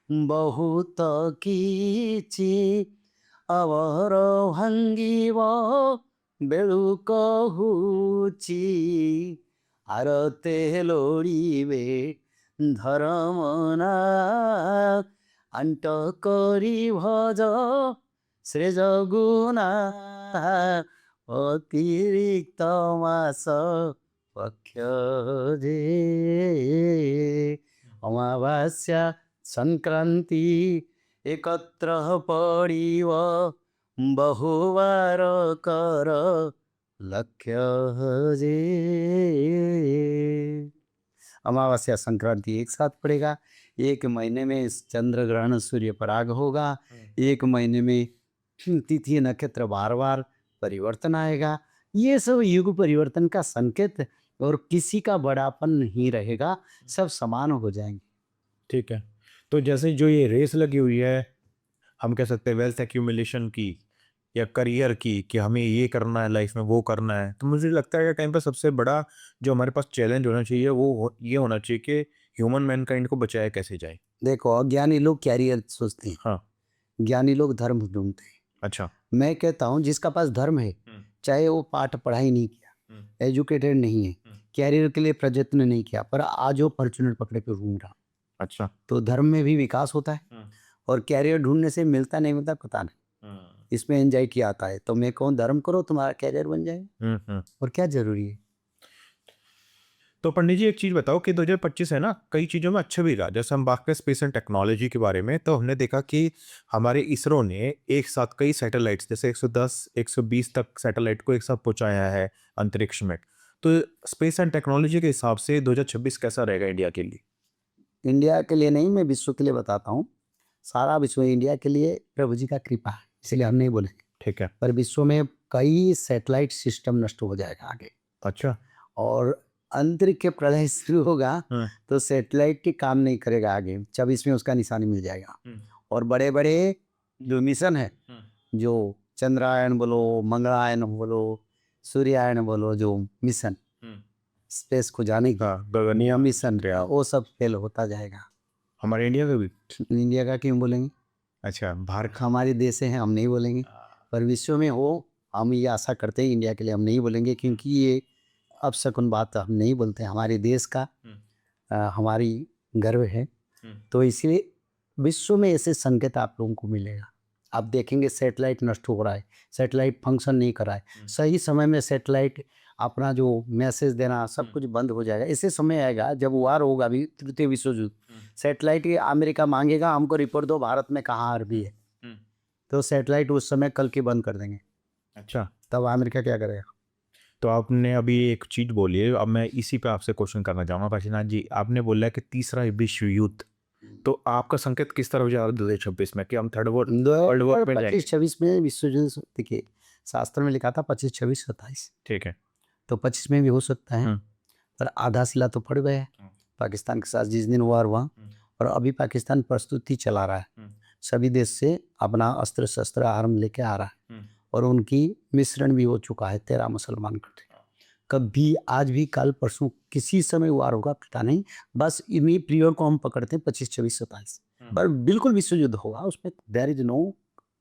बहुत कीची अवर भांगिव बेलुक हुची आरते लोड़िबे धर्मना अंट करी भज श्रेज गुना अतिरिक्त मास पक्ष जे अमावास्या संक्रांति एकत्र पड़िव बहुवार कर लक्ष्य जे। अमावस्या संक्रांति एक साथ पड़ेगा, एक महीने में चंद्र ग्रहण सूर्य पराग होगा, एक महीने में तिथि नक्षत्र बार बार परिवर्तन आएगा। ये सब युग परिवर्तन का संकेत है, और किसी का बड़ापन नहीं रहेगा, सब समान हो जाएंगे। ठीक है। तो जैसे जो ये रेस लगी हुई है, हम कह सकते हैं वेल्थ एक्यूमुलेशन की या करियर की, कि हमें ये करना है लाइफ में, वो करना है, तो मुझे लगता है कि टाइम पर सबसे बड़ा जो हमारे पास चैलेंज होना चाहिए वो ये होना चाहिए कि ह्यूमन मैनकाइंड को बचाया कैसे जाए। देखो, अज्ञानी लोग कैरियर सोचते हैं, हाँ। ज्ञानी लोग धर्म ढूंढते हैं। अच्छा। मैं कहता हूँ जिसका पास धर्म है, चाहे वो पाठ पढ़ाई नहीं किया, एजुकेटेड नहीं है, कैरियर के लिए प्रयत्न नहीं किया, पर आज वो फॉर्च्यूनर पकड़े पे घूम रहा। अच्छा। तो धर्म में भी विकास होता है, और कैरियर ढूंढने से मिलता नहीं मिलता पता नहीं, इसमें एंजाइटी आता है। तो मैं कहूँ धर्म करो, तुम्हारा कैरियर बन जाए, और क्या जरूरी है। तो पंडित जी, एक चीज बताओ कि 2025 है ना, कई चीजों में अच्छा भी रहा। जैसे हम बात करें स्पेस एंड टेक्नोलॉजी के बारे में, तो हमने देखा कि हमारे इसरो ने एक साथ कई सैटेलाइट्स, जैसे 110 120 तक सैटेलाइट को एक साथ पहुंचाया है अंतरिक्ष में। तो स्पेस एंड टेक्नोलॉजी के हिसाब से 2026 कैसा रहेगा इंडिया के लिए? इंडिया के लिए नहीं, मैं विश्व के लिए बताता हूँ। सारा विश्व इंडिया के लिए प्रभु जी का कृपा है, इसलिए हम नहीं बोलेंगे। ठीक है। पर विश्व में कई सैटेलाइट सिस्टम नष्ट हो जाएगा आगे, अच्छा। और अंतरिक्ष के प्रलय शुरू होगा तो सैटेलाइट की काम नहीं करेगा आगे। 26 में उसका निशानी मिल जाएगा। और बड़े बड़े जो मिशन है, जो चंद्रायन बोलो, मंगलायन बोलो, सूर्यायन बोलो, जो मिशन स्पेस को जाने का गगनयान मिशन, वो सब फेल होता जाएगा। हमारे इंडिया का भी? इंडिया का क्यों बोलेंगे? अच्छा, भारत हमारे देश है, हम नहीं बोलेंगे। पर विश्व में हो, हम ये आशा करते हैं। इंडिया के लिए हम नहीं बोलेंगे, क्योंकि ये अब शकुन बात हम नहीं बोलते। हमारे देश का हमारी गर्व है। तो इसलिए विश्व में ऐसे संकेत आप लोगों को मिलेगा। आप देखेंगे सैटेलाइट नष्ट हो रहा है, सैटेलाइट फंक्शन नहीं कर रहा है, सही समय में सैटेलाइट अपना जो मैसेज देना सब कुछ बंद हो जाएगा। ऐसे समय आएगा जब वार होगा, भी तृतीय विश्व युद्ध, सैटेलाइट अमेरिका मांगेगा हमको रिपोर्ट दो भारत में कहाँ आर्मी है, तो सैटेलाइट उस समय कल की बंद कर देंगे। अच्छा। तब अमेरिका क्या करेगा? तो आपने अभी एक चीज बोली है, अब मैं इसी पे आपसे क्वेश्चन करना चाहूँगा काशीनाथ जी। आपने बोला है कि तीसरा विश्व युद्ध, तो आपका संकेत किस तरफ जा रहा है 2026 में, कि हम थर्ड वर्ल्ड वॉर पे जाएंगे? 25-26 में विश्व युद्ध, देखिए शास्त्र में लिखा था 25, 26, 27। ठीक है। तो 25 में भी हो सकता है, पर आधा सिला तो पड़ गया है पाकिस्तान के साथ जिस दिन वार हुआ। और अभी पाकिस्तान प्रस्तुति चला रहा है, सभी देश से अपना अस्त्र शस्त्र आर्म लेके आ रहा है, और उनकी मिश्रण भी हो चुका है 13 मुसलमान कंट्री। कभी आज भी कल परसों किसी समय वार होगा पता नहीं, बस इन्हीं पीरियड को हम पकड़ते हैं 25, 26, 27। पर बिल्कुल विश्व युद्ध होगा, उसमें देयर इज नो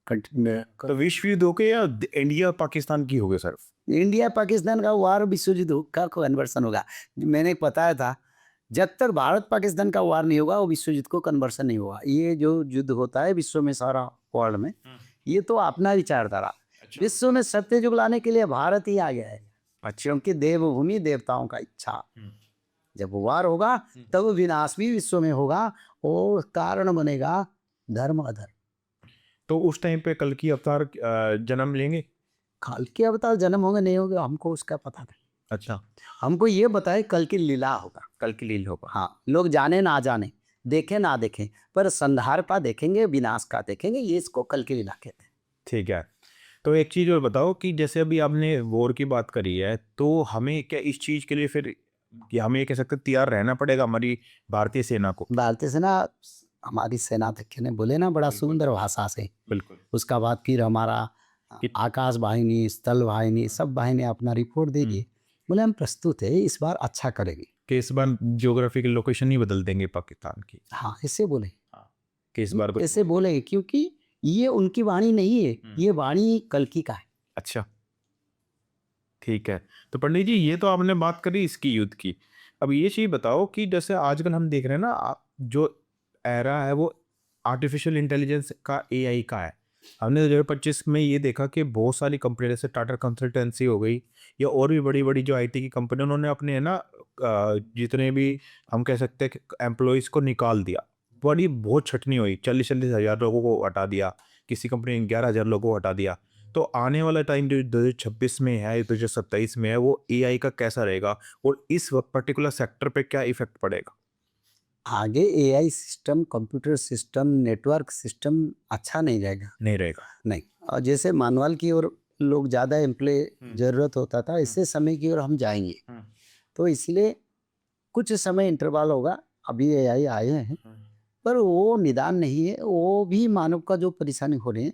कंट्री। तो विश्व युद्ध हो गया या इंडिया पाकिस्तान की हो गया? सिर्फ इंडिया पाकिस्तान का वार विश्व युद्ध का कन्वर्सन होगा। मैंने बताया था, जब तक भारत पाकिस्तान का वार नहीं होगा वो विश्व युद्ध को कन्वर्सन नहीं होगा। ये जो युद्ध होता है विश्व में सारा वर्ल्ड में, ये तो अपना विचारधारा। अच्छा। विश्व में सत्ययुग लाने के लिए भारत ही आ गया है। क्योंकि देवभूमि देवताओं का इच्छा, जब वार होगा तब विनाश भी विश्व में होगा और कारण बनेगा धर्म अधर्म। तो उस टाइम पे कल की अवतार जन्म लेंगे। कल के अवतार जन्म होंगे नहीं होंगे हमको उसका पता नहीं। अच्छा, हमको ये बताए कल की लीला होगा। कल की लील होगा। हाँ, लोग जाने ना जाने, देखें ना देखें, पर संहार का देखेंगे, विनाश का देखेंगे, ये इसको कल की लीला कहते हैं। ठीक है। तो एक चीज़ और बताओ कि जैसे अभी आपने वॉर की बात करी है, तो हमें क्या इस चीज़ के लिए फिर कि हमें ये कह सकते हैं तैयार रहना पड़ेगा हमारी भारतीय सेना को? भारतीय सेना, हमारी सेनाध्यक्ष ने बोले ना बड़ा सुंदर भाषा से। बिल्कुल। उसका बाद फिर हमारा कि- आकाश वाहिनी, स्थल वाहिनी, सब वाहिनी अपना रिपोर्ट देगी। बोले हम प्रस्तुत है, इस बार अच्छा करेंगे। कि इस बार ज्योग्राफिकल लोकेशन ही बदल देंगे पाकिस्तान की। हाँ, ऐसे बोले, कि इस बार ऐसे बोले, क्योंकि ये उनकी वाणी नहीं है, ये वाणी कल्कि का है। अच्छा, ठीक है। तो पंडित जी ये तो आपने बात करी इसकी युद्ध की। अब ये चीज़ बताओ कि जैसे आजकल हम देख रहे हैं ना जो एरा है वो आर्टिफिशियल इंटेलिजेंस का, एआई का है। हमने 2025 में ये देखा कि बहुत सारी कंपनी जैसे टाटा कंसल्टेंसी हो गई या और भी बड़ी बड़ी जो आईटी की कंपनी, उन्होंने अपने है ना जितने भी हम कह सकते हैं एम्प्लॉयज़ को निकाल दिया। बड़ी बहुत छटनी हुई, 40-40 हज़ार लोगों को हटा दिया, किसी कंपनी ने 11,000 लोगों को हटा दिया। तो आने वाला टाइम जो 2026 में है, 2027 में है, वो एआई का कैसा रहेगा और इस पर्टिकुलर सेक्टर पे क्या इफेक्ट पड़ेगा? आगे AI system, computer system, network system अच्छा नहीं रहेगा। नहीं रहेगा। नहीं, और जैसे मानवाल की ओर लोग ज़्यादा एम्प्लॉय जरूरत होता था, इससे समय की ओर हम जाएंगे। तो इसलिए कुछ समय इंटरवल होगा। अभी एआई आए हैं, पर वो निदान नहीं है। वो भी मानव का जो परेशानी हो रही है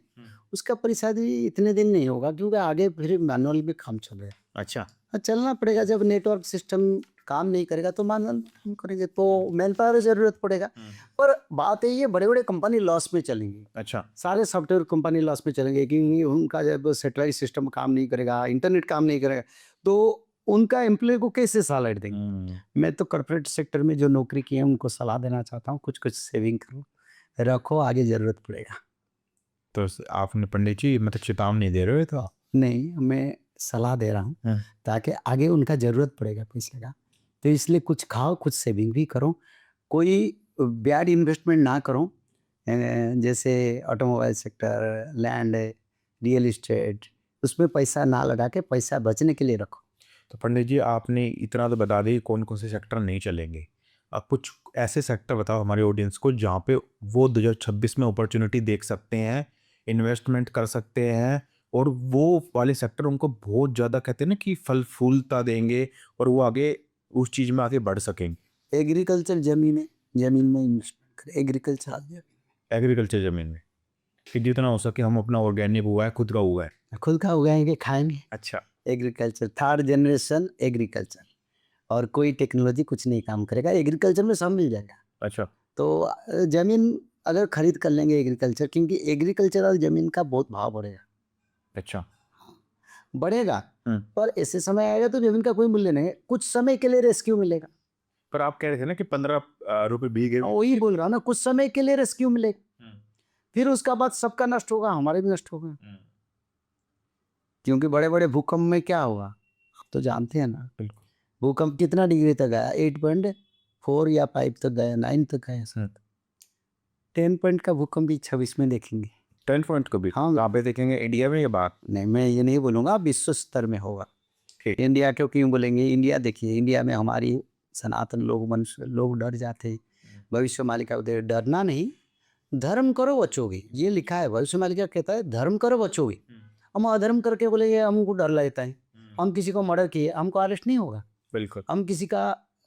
उसका परेशानी इतने दिन नहीं होगा, क्योंकि आगे फिर मैनुअल भी काम चल रहा है। अच्छा, चलना पड़ेगा। जब नेटवर्क सिस्टम काम नहीं करेगा तो मैनुअल काम करेंगे, तो मैन पावर जरूरत पड़ेगा। पर बात है ये बड़े बड़े कंपनी लॉस में चलेंगी। अच्छा, सारे सॉफ्टवेयर कंपनी लॉस में चलेंगे, क्योंकि उनका जब सैटेलाइट सिस्टम काम नहीं करेगा, इंटरनेट काम नहीं करेगा, तो उनका एम्प्लॉय को कैसे सैलरी देंगे। मैं तो कॉर्पोरेट सेक्टर में जो नौकरी की है उनको सलाह देना चाहता हूँ, कुछ कुछ सेविंग करो, रखो, आगे जरूरत पड़ेगा। तो आपने पंडित जी मतलब चेतावनी दे रहे हो तो? नहीं, मैं सलाह दे रहा हूँ ताकि आगे उनका जरूरत पड़ेगा पैसे का, तो इसलिए कुछ खाओ, कुछ सेविंग भी करो, कोई बैड इन्वेस्टमेंट ना करो। जैसे automobile sector, land, real estate, उसमें पैसा ना लगा के पैसा बचने के लिए रखो। तो पंडित जी आपने इतना तो बता दी कौन कौन से सेक्टर नहीं चलेंगे। अब कुछ ऐसे सेक्टर बताओ हमारे ऑडियंस को जहाँ पे वो 2026 में अपॉर्चुनिटी देख सकते हैं, इन्वेस्टमेंट कर सकते हैं और वो वाले सेक्टर उनको बहुत ज़्यादा कहते हैं ना कि फल फूलता देंगे और वो आगे उस चीज़ में आगे बढ़ सकेंगे। एग्रीकल्चर जमीन है, जमीन में इन्वेस्टमेंट करें, एग्रीकल्चर एग्रीकल्चर ज़मीन में कि जितना हो सके हम अपना ऑर्गेनिक हुआ है, खुद का हुआ है। खुद का उगाएंगे, खाएंगे। अच्छा, एग्रीकल्चर, थर्ड जनरेशन एग्रीकल्चर, और कोई टेक्नोलॉजी कुछ नहीं काम करेगा, एग्रीकल्चर में सब मिल जाएगा। अच्छा, तो जमीन अगर खरीद कर लेंगे एग्रीकल्चर, क्योंकि एग्रीकल्चरल जमीन का बहुत भाव बढ़ेगा। अच्छा, बढ़ेगा, पर ऐसे समय आएगा तो जमीन का कोई मूल्य नहीं है, कुछ समय के लिए रेस्क्यू मिलेगा। पर आप कह रहे थे ना कि 15 रुपए बीघे। वही बोल रहा हूँ ना, कुछ समय के लिए रेस्क्यू मिलेगा, फिर उसका बाद सबका नष्ट होगा, हमारे भी नष्ट होगा। क्योंकि बड़े बड़े भूकंप में क्या होगा आप तो जानते हैं ना। बिल्कुल। भूकंप कितना डिग्री तक गया, 8.4 या 5 तक गया, 9 तक गया सर। 10 पॉइंट का भूकंप भी 26 में देखेंगे। 10 पॉइंट को भी हाँ। कहाँ पे देखेंगे, इंडिया में? ये बात नहीं, मैं ये नहीं बोलूँगा, विश्व स्तर में होगा। ठीक। इंडिया क्यों क्यों बोलेंगे, इंडिया देखिए, इंडिया में हमारी सनातन लोग, मनुष्य लोग डर जाते हैं। भविष्य मालिका उधर डरना नहीं, धर्म करो बचोगे, ये लिखा है। भविष्य मालिका कहता है धर्म करो बचोगे। हम अधर्म करके बोलेंगे हमको डर लगता है, हम किसी को मर्डर किए, हमको अरेस्ट नहीं होगा। बिल्कुल। हम किसी का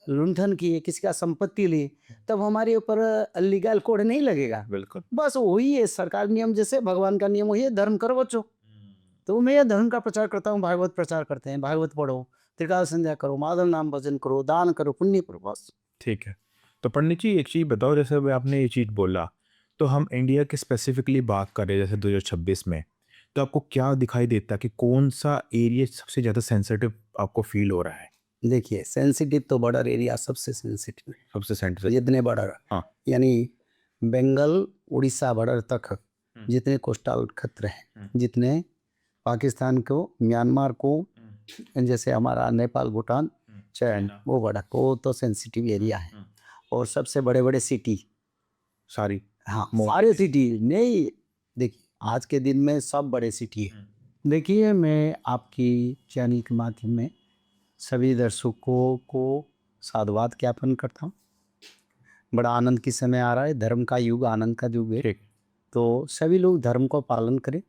लुंठन किए, किसी का संपत्ति लिए, तब हमारे ऊपर लीगल कोड नहीं लगेगा। बिल्कुल। बस वही है सरकार नियम, जैसे भगवान का नियम वही है, धर्म करो बच्चों। तो मैं यह धर्म का प्रचार करता हूँ, भागवत प्रचार करते हैं, भागवत पढ़ो, त्रिकाल संध्या करो, माधव नाम भजन करो, दान करो, पुण्य करो, बस। ठीक है। तो पंडित जी एक चीज़ बताओ, जैसे अभी आपने ये चीज़ बोला, तो हम इंडिया की स्पेसिफिकली बात करें जैसे 2026 में, तो आपको क्या दिखाई देता है कि कौन सा एरिया सबसे ज़्यादा सेंसिटिव आपको फील हो रहा है? देखिए, सेंसिटिव तो बॉर्डर एरिया सबसे सेंसिटिव है, सबसे सेंसिटिव। जितने बॉर्डर, हाँ। यानी बंगाल उड़ीसा बॉर्डर तक जितने कोस्टल क्षेत्र हैं, जितने पाकिस्तान को, म्यांमार को, जैसे हमारा नेपाल, भूटान, चाइना, वो बड़ा वो तो सेंसिटिव एरिया है। और सबसे बड़े बड़े सिटी, सारी हाँ सारे सिटी नहीं, देखिए आज के दिन में सब बड़े सिटी है। देखिए मैं आपकी चैनल के माध्यम में सभी दर्शकों को साधुवाद ज्ञापन करता हूँ। बड़ा आनंद की समय आ रहा है, धर्म का युग, आनंद का युग है। ठीक तो सभी लोग धर्म को पालन करें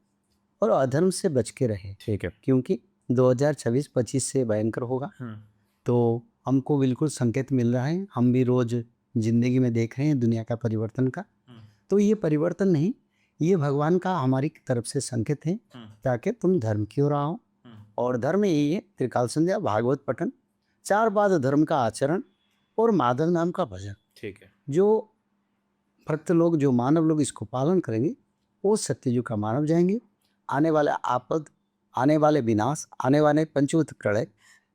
और अधर्म से बच के रहें, ठीक है। क्योंकि 2026-25 से भयंकर होगा। तो हमको बिल्कुल संकेत मिल रहा है, हम भी रोज जिंदगी में देख रहे हैं दुनिया का परिवर्तन का। तो ये परिवर्तन नहीं, ये भगवान का हमारी तरफ से संकेत है ताकि तुम धर्म की ओर आओ। और धर्म यही है, त्रिकाल संध्या, भागवत पठन, 4 पाद धर्म का आचरण और माधव नाम का भजन। ठीक है। जो भक्त लोग, जो मानव लोग इसको पालन करेंगे वो सत्ययुग का मानव जाएंगे। आने वाले आपद, आने वाले विनाश, आने वाले पंचभूत प्रलय,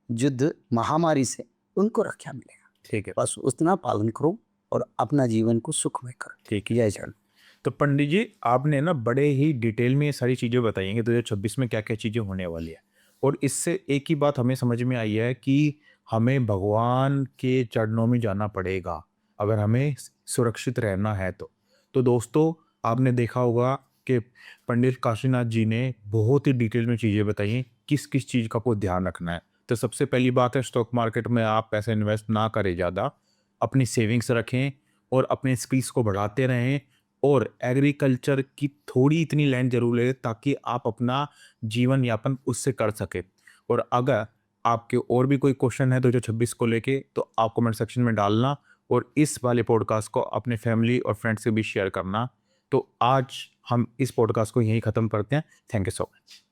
युद्ध, महामारी से उनको रक्षा मिलेगा। ठीक है। बस उतना पालन करो और अपना जीवन को सुखमय करो। ठीक है। जय जगन्नाथ। तो पंडित जी आपने ना बड़े ही डिटेल में ये सारी चीज़ें बताई हैं कि 2026 में क्या क्या चीज़ें होने वाली है। और इससे एक ही बात हमें समझ में आई है कि हमें भगवान के चरणों में जाना पड़ेगा अगर हमें सुरक्षित रहना है। तो दोस्तों आपने देखा होगा कि पंडित काशीनाथ जी ने बहुत ही डिटेल में चीज़ें बताई हैं किस किस चीज़ का आपको ध्यान रखना है। तो सबसे पहली बात है, स्टॉक मार्केट में आप पैसे इन्वेस्ट ना करें ज़्यादा, अपनी सेविंग्स रखें और अपने स्किल्स को बढ़ाते रहें। और एग्रीकल्चर की थोड़ी इतनी लैंड जरूर ले ताकि आप अपना जीवन यापन उससे कर सके। और अगर आपके और भी कोई क्वेश्चन है 2026 को लेके तो आप कमेंट सेक्शन में डालना और इस वाले पॉडकास्ट को अपने फैमिली और फ्रेंड्स से भी शेयर करना। तो आज हम इस पॉडकास्ट को यहीं ख़त्म करते हैं। Thank you so much.